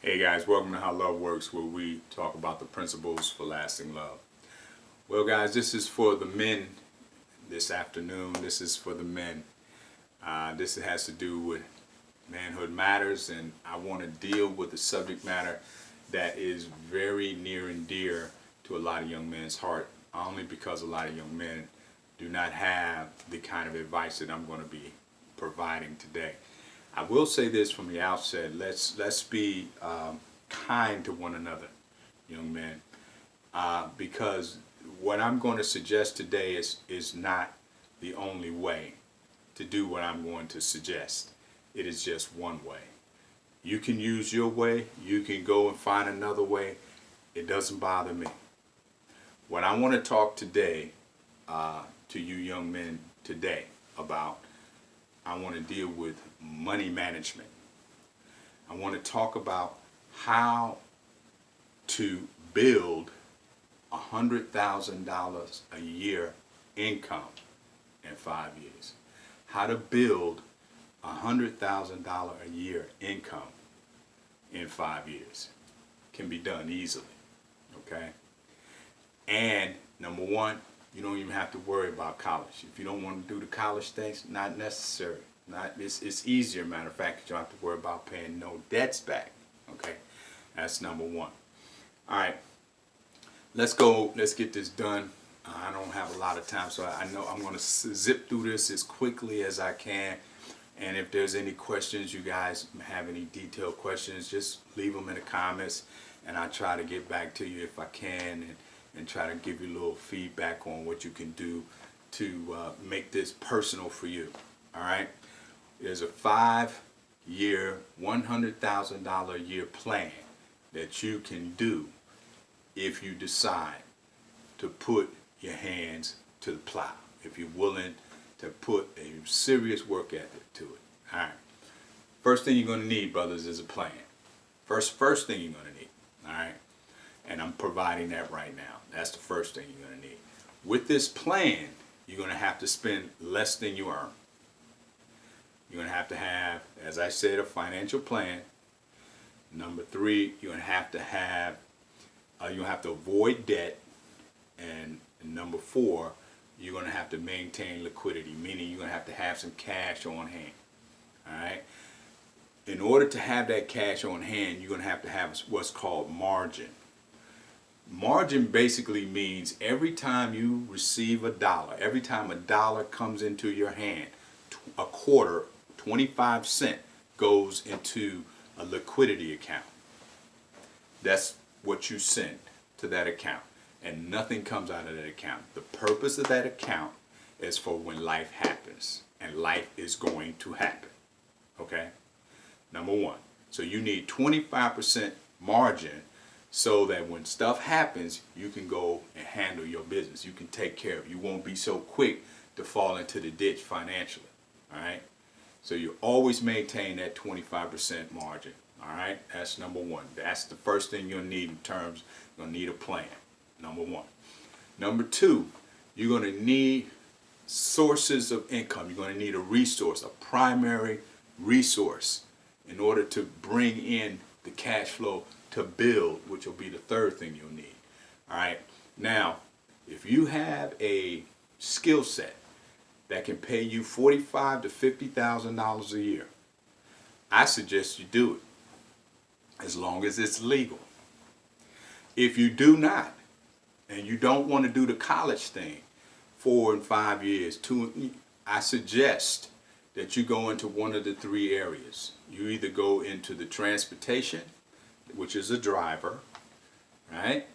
Hey guys, welcome to How Love Works, where we talk about the principles for lasting love. Well guys, this is for the men this afternoon. This is for the men. This has to do with Manhood Matters, and I want to deal with the subject matter that is very near and dear to a lot of young men's heart, only because a lot of young men do not have the kind of advice that I'm going to be providing today. I will say this from the outset: let's be kind to one another, young men, because what I'm going to suggest today is not the only way to do what I'm going to suggest. It is just one way. You can use your way. You can go and find another way. It doesn't bother me. What I want to talk today to you young men today about, I want to deal with money management. I want to talk about how to build $100,000 a year income in 5 years. How to build $100,000 a year income in 5 years. Can be done easily, okay? And number one, you don't even have to worry about college. If you don't want to do the college things, not necessary. It's easier, matter of fact, you don't have to worry about paying no debts back. Okay, that's number one. All right, let's go. Let's get this done. I don't have a lot of time, so I know I'm going to zip through this as quickly as I can. And if there's any questions, you guys have any detailed questions, just leave them in the comments, and I'll try to get back to you if I can, and try to give you a little feedback on what you can do to make this personal for you. All right. There's a 5-year, $100,000 a year plan that you can do if you decide to put your hands to the plow, if you're willing to put a serious work ethic to it. All right. First thing you're going to need, brothers, is a plan. First thing you're going to need. All right. And I'm providing that right now. That's the first thing you're going to need. With this plan, you're going to have to spend less than you earn. You're going to have, as I said, a financial plan. Number three, you're going to have you'll have to avoid debt. And number four, you're going to have to maintain liquidity, meaning you're going to have some cash on hand. All right. In order to have that cash on hand, you're going to have what's called margin. Margin basically means every time you receive a dollar, every time a dollar comes into your hand, a quarter, 25 cents goes into a liquidity account. That's what you send to that account, and nothing comes out of that account. The purpose of that account is for when life happens, and life is going to happen. Okay? Number one. So you need 25% margin so that when stuff happens, you can go and handle your business. You can take care of it. You won't be so quick to fall into the ditch financially. All right? So you always maintain that 25% margin. All right? That's number one. That's the first thing you'll need in terms, you're going to need a plan. Number one. Number two, you're going to need sources of income. You're going to need a resource, a primary resource, in order to bring in the cash flow to build, which will be the third thing you'll need. All right. Now, if you have a skill set that can pay you $45,000 to $50,000 a year, I suggest you do it, as long as it's legal. If you do not, and you don't want to do the college thing, 4 and 5 years, I suggest that you go into one of the three areas. You either go into the transportation, which is a driver, right?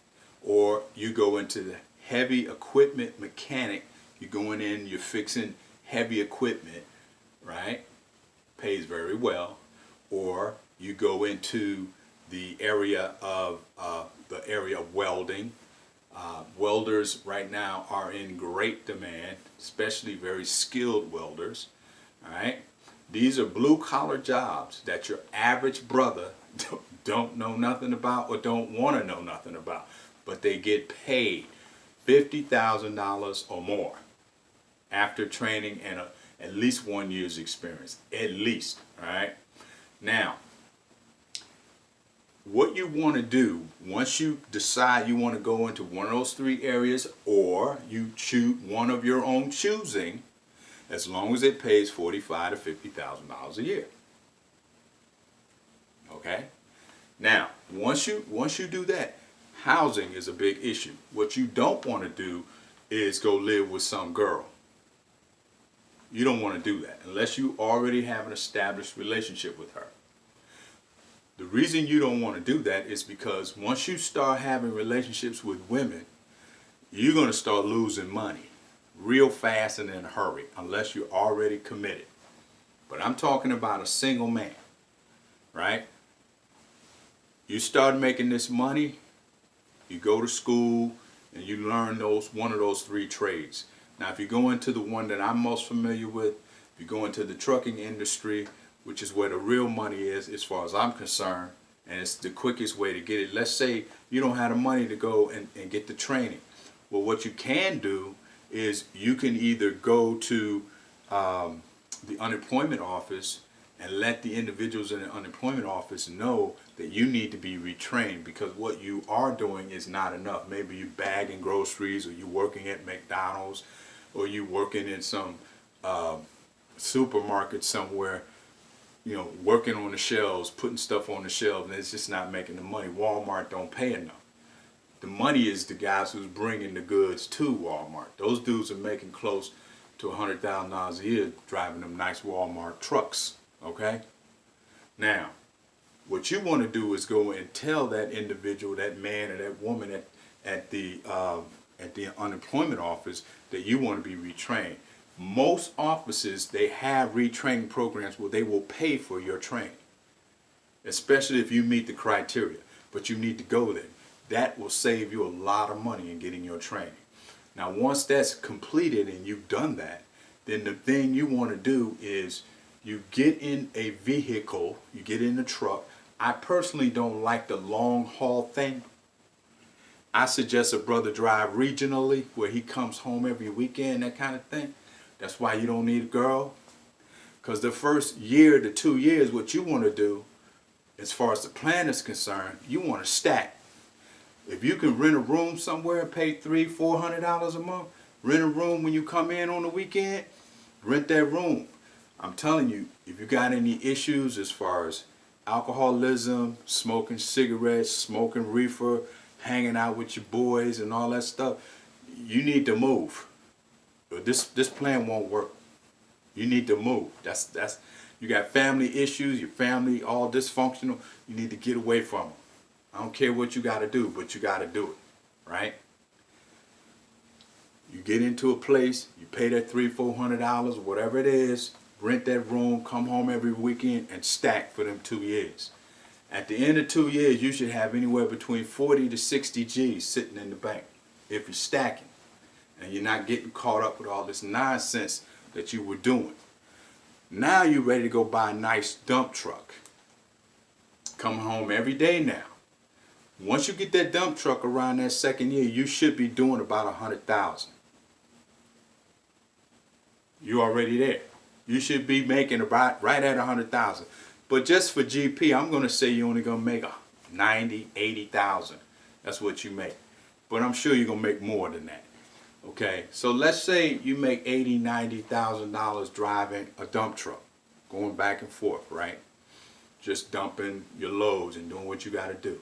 Or you go into the heavy equipment mechanic. You're going in, you're fixing heavy equipment, right? Pays very well. Or you go into the area of welding. Welders right now are in great demand, especially very skilled welders. All right, these are blue-collar jobs that your average brother don't know nothing about or don't want to know nothing about, but they get paid $50,000 or more after training and at least 1 year's experience, at least. All right. Now, what you want to do once you decide you want to go into one of those three areas, or you choose one of your own choosing, as long as it pays $45,000 to $50,000 a year. Okay? Now, once you do that, housing is a big issue. What you don't want to do is go live with some girl. You don't want to do that unless you already have an established relationship with her. The reason you don't want to do that is because once you start having relationships with women, you're going to start losing money real fast and in a hurry unless you're already committed. But I'm talking about a single man, right? You start making this money, you go to school, and you learn one of those three trades. Now, if you go into the one that I'm most familiar with, if you go into the trucking industry, which is where the real money is as far as I'm concerned, and it's the quickest way to get it. Let's say you don't have the money to go and get the training. Well, what you can do is you can either go to the unemployment office and let the individuals in the unemployment office know that you need to be retrained, because what you are doing is not enough. Maybe you're bagging groceries, or you're working at McDonald's, or you're working in some supermarket somewhere, working on the shelves, putting stuff on the shelves, and it's just not making the money. Walmart don't pay enough. The money is the guys who's bringing the goods to Walmart. Those dudes are making close to $100,000 a year driving them nice Walmart trucks, okay? Now, what you want to do is go and tell that individual, that man or that woman at the unemployment office that you want to be retrained. Most offices, they have retraining programs where they will pay for your training, especially if you meet the criteria, but you need to go there. That will save you a lot of money in getting your training. Now, once that's completed and you've done that, then the thing you want to do is you get in a vehicle, you get in a truck. I personally don't like the long haul thing. I suggest a brother drive regionally, where he comes home every weekend, that kind of thing. That's why you don't need a girl. Because the first year to 2 years, what you want to do, as far as the plan is concerned, you want to stack. If you can rent a room somewhere and pay $300-400 a month, rent a room when you come in on the weekend, rent that room. I'm telling you, if you got any issues as far as alcoholism, smoking cigarettes, smoking reefer, hanging out with your boys and all that stuff, you need to move. This plan won't work. You need to move. That's you got family issues, your family all dysfunctional, you need to get away from them. I don't care what you got to do, but you got to do it, right? You get into a place, you pay that $300-400, whatever it is, rent that room, come home every weekend, and stack for them 2 years. At the end of 2 years, you should have anywhere between 40 to 60 G's sitting in the bank if you're stacking, and you're not getting caught up with all this nonsense that you were doing. Now you're ready to go buy a nice dump truck. Come home every day now. Once you get that dump truck around that second year, you should be doing about 100,000. You're already there. You should be making about right at 100,000. But just for GP, I'm going to say you're only going to make 90, 80,000. That's what you make. But I'm sure you're going to make more than that. Okay, so let's say you make $80,000, $90,000 driving a dump truck, going back and forth, right? Just dumping your loads and doing what you got to do.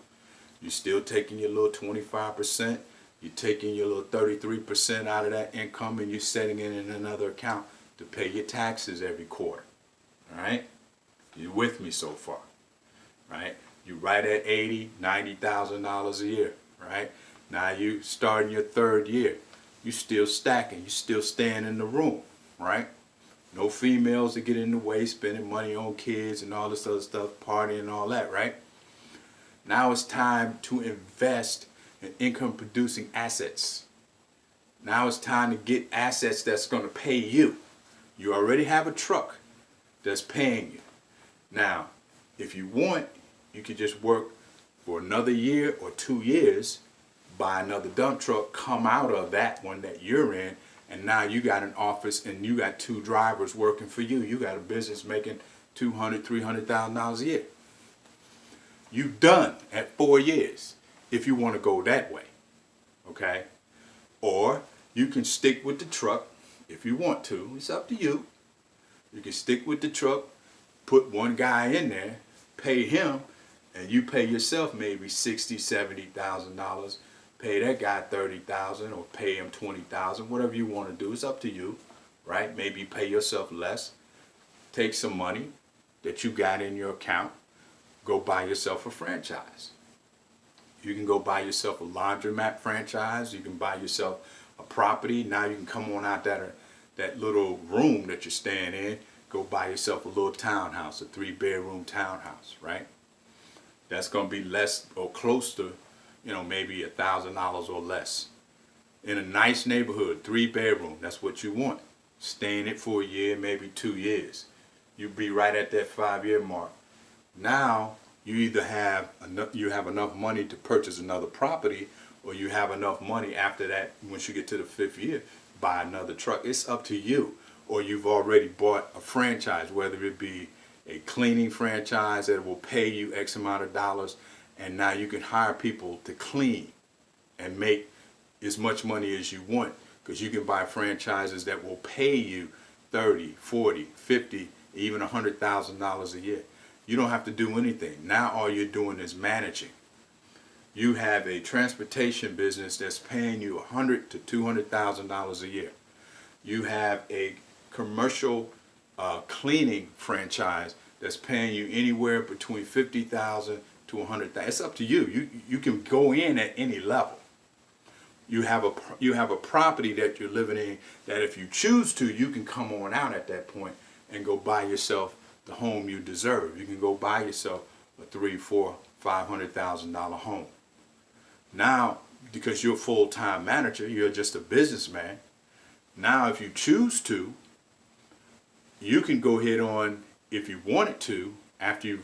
You're still taking your little 25%. You're taking your little 33% out of that income, and you're setting it in another account to pay your taxes every quarter. All right? You're with me so far, right? You're right at $80,000, $90,000 a year, right? Now you starting your third year. You still stacking. You still staying in the room, right? No females to get in the way, spending money on kids and all this other stuff, partying and all that, right? Now it's time to invest in income-producing assets. Now it's time to get assets that's going to pay you. You already have a truck that's paying you. Now, if you want, you could just work for another year or 2 years, buy another dump truck, come out of that one that you're in, and now you got an office and you got 2 drivers working for you. You got a business making $200,000, $300,000 a year. You done at 4 years if you want to go that way. Okay? Or you can stick with the truck if you want to. It's up to you. You can stick with the truck, put one guy in there, pay him, and you pay yourself maybe $60,000, $70,000. Pay that guy $30,000 or pay him $20,000, whatever you want to do. It's up to you, right? Maybe pay yourself less. Take some money that you got in your account, go buy yourself a franchise. You can go buy yourself a laundromat franchise. You can buy yourself a property. Now you can come on out that little room that you're staying in. Go buy yourself a little townhouse, a 3-bedroom townhouse, right? That's going to be less or close to, maybe $1,000 or less. In a nice neighborhood, 3-bedroom, that's what you want. Stay in it for a year, maybe 2 years. You'll be right at that 5-year mark. Now, you either have enough money to purchase another property, or you have enough money after that, once you get to the 5th year, buy another truck. It's up to you. Or you've already bought a franchise, whether it be a cleaning franchise that will pay you X amount of dollars, and now you can hire people to clean and make as much money as you want, because you can buy franchises that will pay you $30, $40, $50, even $100,000 a year. You don't have to do anything. Now all you're doing is managing. You have a transportation business that's paying you $100,000 to $200,000 a year. You have a commercial cleaning franchise that's paying you anywhere between $50,000 to $100,000. It's up to you. You can go in at any level. You have a property that you're living in that if you choose to, you can come on out at that point and go buy yourself the home you deserve. You can go buy yourself a $300,000, $400,000, $500,000 home. Now, because you're a full-time manager, you're just a businessman. Now, if you choose to, you can go ahead on, if you wanted to, after you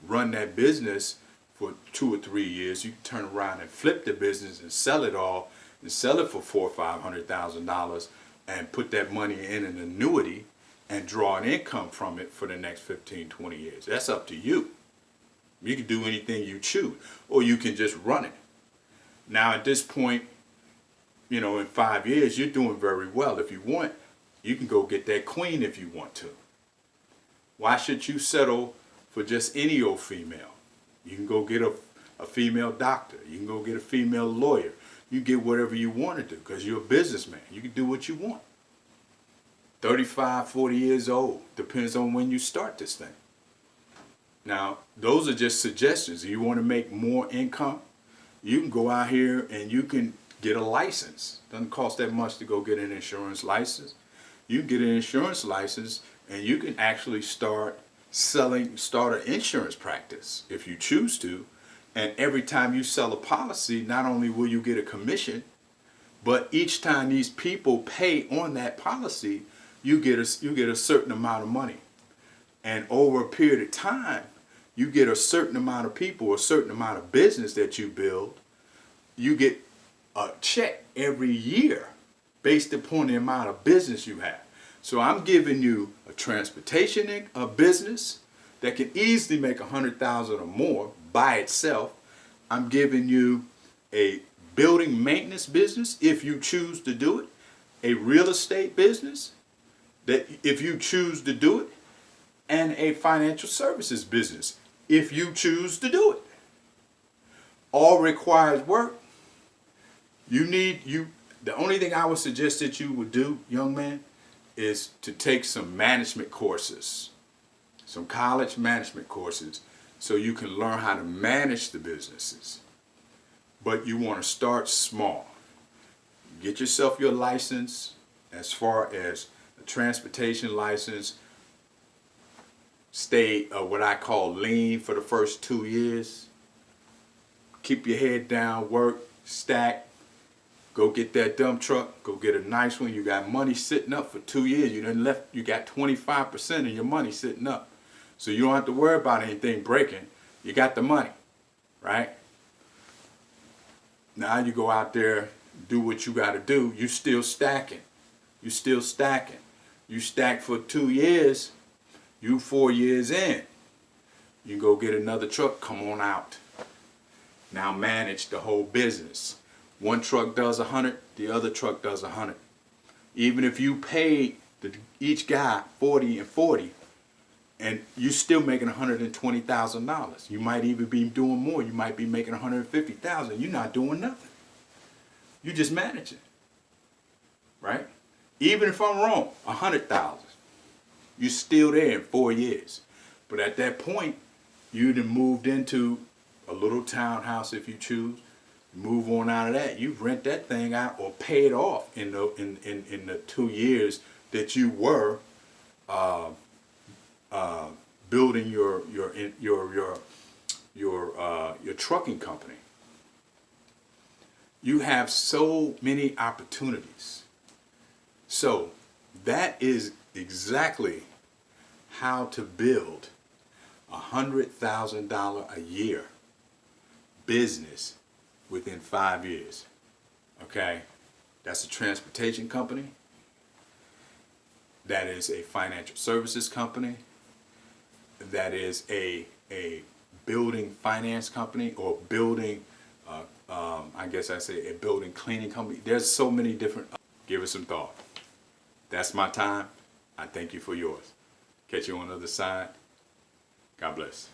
run that business for 2 or 3 years, you can turn around and flip the business and sell it all, and sell it for $400,000 or $500,000, and put that money in an annuity and draw an income from it for the next 15, 20 years. That's up to you. You can do anything you choose, or you can just run it. Now, at this point, in 5 years, you're doing very well. If you want, you can go get that queen if you want to. Why should you settle for just any old female? You can go get a female doctor. You can go get a female lawyer. You get whatever you want to do, because you're a businessman. You can do what you want. 35, 40 years old. Depends on when you start this thing. Now, those are just suggestions. If you want to make more income, you can go out here and you can get a license. Doesn't cost that much to go get an insurance license. You can get an insurance license and you can actually start an insurance practice if you choose to. And every time you sell a policy, not only will you get a commission, but each time these people pay on that policy, you get a certain amount of money. And over a period of time, you get a certain amount of people, a certain amount of business that you build. You get a check every year based upon the amount of business you have. So I'm giving you a transportation business that can easily make $100,000 or more by itself. I'm giving you a building maintenance business if you choose to do it, a real estate business that if you choose to do it, and a financial services business if you choose to do it. All requires work. The only thing I would suggest that you would do, young man, is to take some management courses, some college management courses, so you can learn how to manage the businesses. But you want to start small. Get yourself your license, as far as a transportation license. Stay what I call lean for the first 2 years. Keep your head down, work, stack. Go get that dump truck. Go get a nice one. You got money sitting up for 2 years. You got 25% of your money sitting up. So you don't have to worry about anything breaking. You got the money, right? Now you go out there, do what you got to do. You still stacking. You still stacking. You stack for 2 years. You 4 years in. You go get another truck. Come on out. Now manage the whole business. One truck does 100, the other truck does 100. Even if you paid each guy 40 and 40, and you're still making $120,000. You might even be doing more. You might be making $150,000. You're not doing nothing. You're just managing, right? Even if I'm wrong, 100,000. You're still there in 4 years. But at that point, you'd have moved into a little townhouse if you choose. Move on out of that. You rent that thing out or pay it off in the 2 years that you were building your trucking company. You have so many opportunities. So that is exactly how to build $100,000 a year business within 5 years. Okay, that's a transportation company. That is a financial services company. That is a building finance company, or building, I guess I say a building cleaning company. There's so many different. Give it some thought. That's my time. I thank you for yours. Catch you on the other side. God bless.